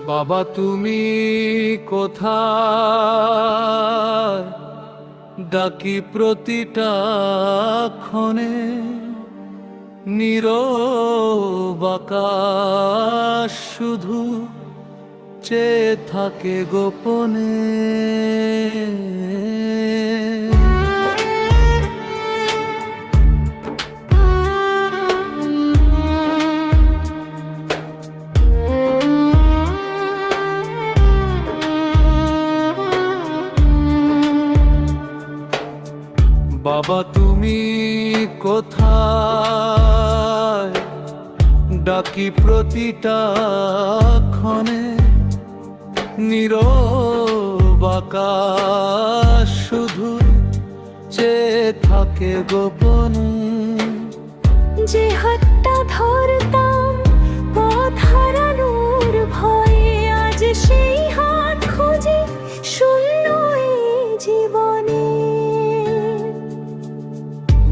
বাবা তুমি কোথায়, ডাকি প্রতিটা ক্ষণে, নীরব আকাশ শুধু চেয়ে থাকে গোপনে। বাবা তুমি কোথায়, ডাকি প্রতিটা ক্ষণে, নীরব আকাশ শুধু চেয়ে থাকে গোপনে। যে হাতটা ধরতাম পথ হারানোর ভয়ে, আজ সেই হাত খুঁজে শূন্য এই জীবনে।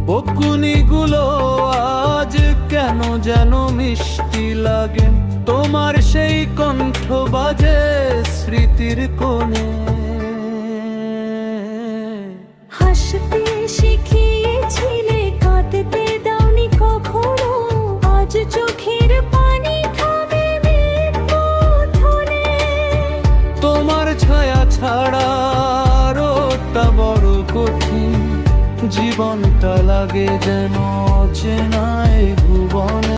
বকুনিগুলো আজ কেন যেন মিষ্টি লাগে, তোমার সেই কণ্ঠ বাজে স্মৃতির কোণে। হাসতে শিখিয়েছিলে, কাঁদতে দাওনি কখনো, আজ চোখের পানি থামে মৃত্যুধনে। তোমার ছায়া ছাড়া রোদটা বড় কঠিন, জীবনটা লাগে যেন চেনায় ভুবনে।